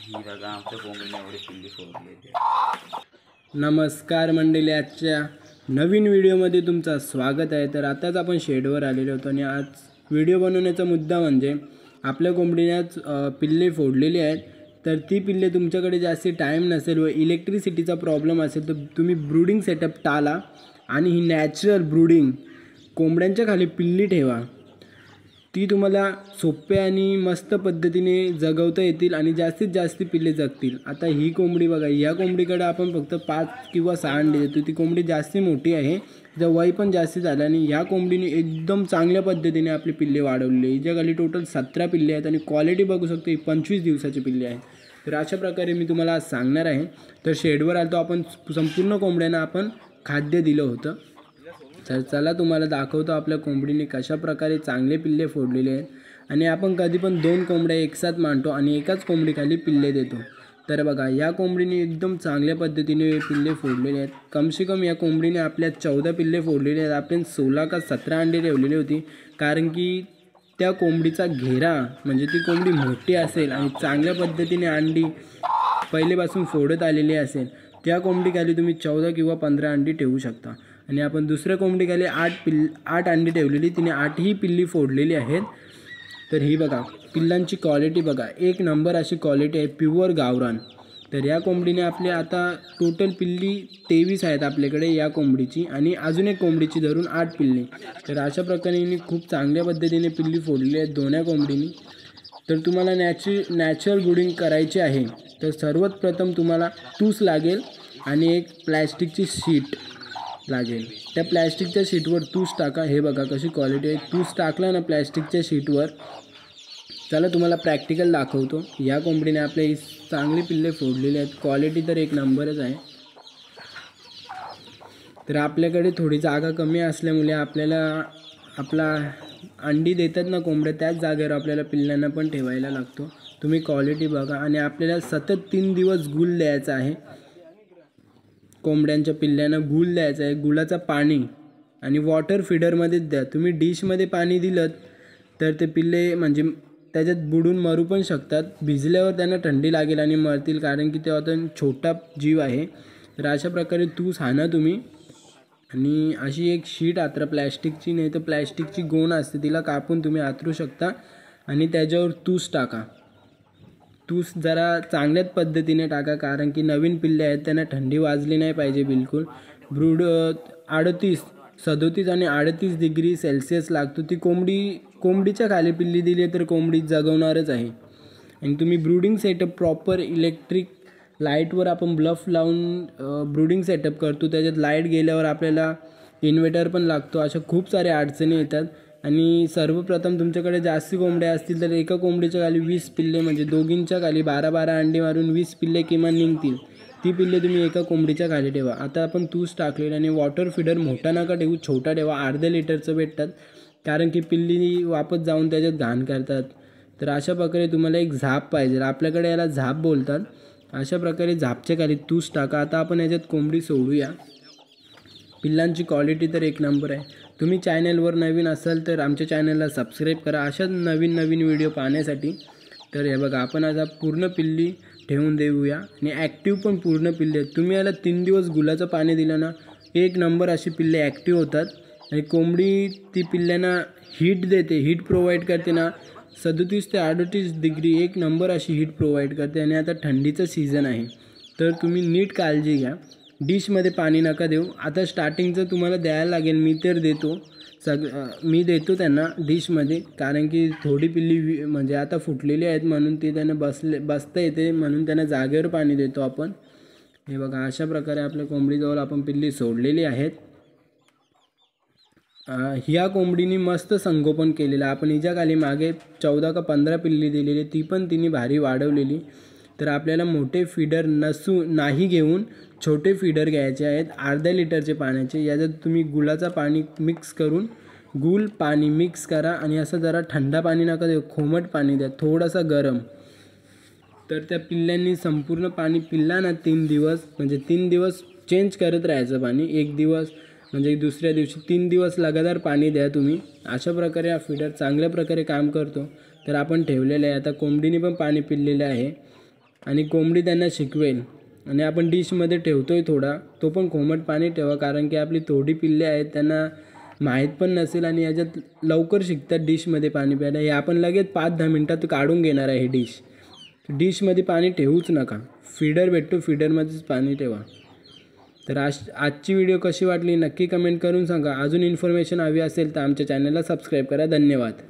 ही बघा आमच्या कोंबडीने एवढे पिल्ली फोडले. नमस्कार मंडळी, आजच्या नवीन व्हिडिओमध्ये तुमचं स्वागत आहे. तर आताच आपण शेडवर आलेलो होतो आणि आज व्हिडिओ बनवण्याचा मुद्दा म्हणजे आपल्या कोंबडीने आज पिल्ले फोडलेली आहेत. तर ती पिल्ले तुमच्याकडे जास्ती टाईम नसेल व इलेक्ट्रिसिटीचा प्रॉब्लेम असेल तर तुम्ही ब्रूडिंग सेटअप टाळा आणि ही नॅचरल ब्रूडिंग कोंबड्यांच्या खाली पिल्ली ठेवा. ती तुम्हाला सोप्या आणि मस्त पद्धतीने जगवता येतील आणि जास्तीत जास्त पिल्ले जगतील. आता ही कोंबडी बघा, या कोंबडीकडे आपण फक्त 5 किंवा 6 अंडे देतो. ती कोंबडी जास्ती मोठी आहे, तिचं वय पण जास्ती झालं आणि या कोंबडीने एकदम चांगल्या पद्धतीने आपली पिल्ले वाढवली. हिच्या खाली टोटल 17 पिल्ले आहेत आणि क्वालिटी बघू शकतो, ही 25 दिवसाची पिल्ले आहेत. तर अशा प्रकारे मी तुम्हाला आज सांगणार आहे. तर शेडवर आलो आपण, संपूर्ण कोंबड्यांना आपण खाद्य दिलं होतं. तर चला तुम्हाला दाखवतो आपल्या कोंबडीने कशा प्रकारे चांगले पिल्ले फोडलेले आहेत. आणि आपण कधी पण 2 कोंबड्या एकसाथ मांडतो आणि एकाच कोंबडीखाली पिल्ले देतो. तर बघा, या कोंबडीने एकदम चांगल्या पद्धतीने पिल्ले फोडलेले आहेत. कमसे कम या कोंबडीने आपल्या 14 पिल्ले फोडलेले आहेत. आपण 16 का 17 अंडे ठेवलेली होती, कारण की त्या कोंबडीचा घेरा म्हणजे ती कोंबडी मोठी असेल आणि चांगल्या पद्धतीने अंडी पहिलेपासून फोडत आलेली असेल, त्या कोंबडीखाली तुम्ही 14 किंवा 15 अंडी ठेवू शकता. आणि आपण दुसऱ्या कोंबडीखाली 8 अंडी ठेवलेली, तिने 8ही पिल्ली फोडलेली आहेत. तर ही बघा पिल्लांची क्वालिटी बघा, एक नंबर अशी क्वालिटी आहे, प्युअर गावरान. तर या कोंबडीने आपले आता टोटल पिल्ली 23 आहेत आपल्याकडे या कोंबडीची, आणि अजून एक कोंबडीची धरून 8 पिल्ले. तर अशा प्रकारे खूप चांगल्या पद्धतीने पिल्ली फोडली आहेत दोन्ही कोंबडीनी. तर तुम्हाला नॅचरल ब्रूडिंग करायची आहे तर सर्वात प्रथम तुम्हाला तूस लागेल आणि एक प्लॅस्टिकची शीट लागेल. त्या प्लॅस्टिकच्या शीटवर तूस टाका. हे बघा कशी क्वालिटी आहे. तूस टाकला ना प्लॅस्टिकच्या शीटवर. चला तुम्हाला प्रॅक्टिकल दाखवतो. या कोंबडीने आपल्या ही चांगली पिल्ले फोडलेली आहेत. क्वालिटी तर एक नंबरच आहे. तर आपल्याकडे थोडी जागा कमी असल्यामुळे आपला अंडी देतात ना कोंबड्या, त्याच जागेवर आपल्याला पिल्लांना पण ठेवायला लागतो. तुम्ही क्वालिटी बघा. आणि आपल्याला सतत 3 दिवस गुल द्यायचा आहे. कोंबड्यांच्या पिल्ल्यांना गुल द्यायचं आहे. गुलाचं पाणी आणि वॉटर फीडरमध्येच द्या. तुम्ही डिशमध्ये पाणी दिलं तर ते पिल्ले म्हणजे त्याच्यात बुडून मरू पण शकतात. भिजल्यावर त्यांना थंडी लागेल आणि मरतील, कारण की ते आता छोटा जीव आहे. तर अशा प्रकारे तूस आणा तुम्ही आणि अशी एक शीट आतरा, प्लॅस्टिकची नाही तर प्लॅस्टिकची गोण असते, तिला कापून तुम्ही आतरू शकता आणि त्याच्यावर तूस टाका. तूस जरा चांगल्याच पद्धतीने टाका, कारण की नवीन पिल्ले आहेत, त्यांना थंडी वाजली नाही पाहिजे बिलकुल. ब्रूड 37 आणि 38 डिग्री सेल्सिअस लागतो. ती कोंबडीच्या खाली पिल्ली दिली तर कोंबडी जगवणारच आहे. आणि तुम्ही ब्रूडिंग सेटअप प्रॉपर इलेक्ट्रिक लाईटवर आपण ब्लफ लावून ब्रूडिंग सेटअप करतो. त्याच्यात लाईट गेल्यावर आपल्याला इन्व्हर्टर पण लागतो. अशा खूप साऱ्या अडचणी येतात. आणि सर्वप्रथम तुमच्याकडे जास्त कोंबड्या असतील तर एका कोंबडीच्या खाली 20 पिल्ले म्हणजे दोघींच्या खाली 12-12 अंडी मारून 20 पिल्ले किमान निघतील. ती पिल्ले तुम्ही एका कोंबडीच्या खाली ठेवा. आता आपण तूस टाकलेलं आणि वॉटर फीडर मोठा नका ठेवू, छोटा ठेवा. अर्ध्या लिटरचं भेटतात, कारण की पिल्ली वापस जाऊन त्याच्यात घाण करतात. तर अशा प्रकारे तुम्हाला एक झाप पाहिजे, आपल्याकडे याला झाप बोलतात. अशा प्रकारे झापच्या खाली तूस टाका. आता आपण याच्यात कोंबडी सोडूया. पिल्लांची क्वालिटी तर एक नंबर आहे. तुम्ही चॅनलवर नवीन असाल तर आमच्या चॅनलला सबस्क्राईब करा अशाच नवीन व्हिडिओ पाहण्यासाठी. तर हे बघा, आपण आता पूर्ण पिल्ली ठेवून देऊया आणि ॲक्टिव्ह पण पूर्ण पिल्ले आहेत. तुम्ही याला 3 दिवस गुलाचं पाणी दिलं ना, एक नंबर अशी पिल्ले ॲक्टिव्ह होतात. आणि कोंबडी ती पिल्ल्यांना हीट देते, हीट प्रोव्हाइड करते ना, 37 ते 38 डिग्री एक नंबर अशी हीट प्रोव्हाइड करते. आणि आता थंडीचं सीझन आहे, तर तुम्ही नीट काळजी घ्या. डिशमध्ये पाणी नका देऊ. आता स्टार्टिंगचं तुम्हाला द्यायला लागेल, मी देतो त्यांना डिशमध्ये, कारण की थोडी पिल्ली म्हणजे आता फुटलेली आहेत म्हणून ते त्यांना बसता येते, म्हणून त्यांना जागेवर पाणी देतो आपण. हे बघा, अशा प्रकारे आपल्या कोंबडीजवळ आपण पिल्ली सोडलेली आहेत. ह्या कोंबडीने मस्त संगोपन केलेलं. आपण हिच्या खाली मागे 14 का 15 पिल्ली दिलेली, ती पण तिने भारी वाढवलेली. तर आपल्याला मोठे फीडर नाही घेऊन छोटे फीडर घ्यायचे आहेत, अर्ध्या लिटरचे पाण्याचे. याच्यात तुम्ही गुलाचं पाणी मिक्स करून गुल पाणी मिक्स करा आणि असं जरा थंडा पाणी नका देऊ, कोमट पाणी द्या, थोडासा गरम. तर त्या पिल्ल्यांनी संपूर्ण पाणी पिल्ला ना 3 दिवस, म्हणजे 3 दिवस चेंज करत राहायचं पाणी. एक दिवस म्हणजे दुसऱ्या दिवशी 3 दिवस लगातार पाणी द्या तुम्ही. अशा प्रकारे हा फीडर चांगल्या प्रकारे काम करतो. तर आपण ठेवलेलं आहे. आता कोंबडीने पण पाणी पिलेलं आहे. आणि कोंबडी त्यांना शिकवेल. आणि आपण डिशमध्ये ठेवतो आहे थोडा, तो पण कोमट पाणी ठेवा, कारण की आपली थोडी पिल्ले आहेत त्यांना माहीत पण नसेल आणि याच्यात लवकर शिकतात डिशमध्ये पाणी प्यायला. हे आपण लगेच 5-10 मिनटात काढून घेणार आहे हे डिशमध्ये पाणी ठेवूच नका. फीडर भेटतो, फीडरमध्येच पाणी ठेवा. तर आजची व्हिडिओ कशी वाटली नक्की कमेंट करून सांगा. अजून इन्फॉर्मेशन हवी असेल तर आमच्या चॅनलला सबस्क्राईब करा. धन्यवाद.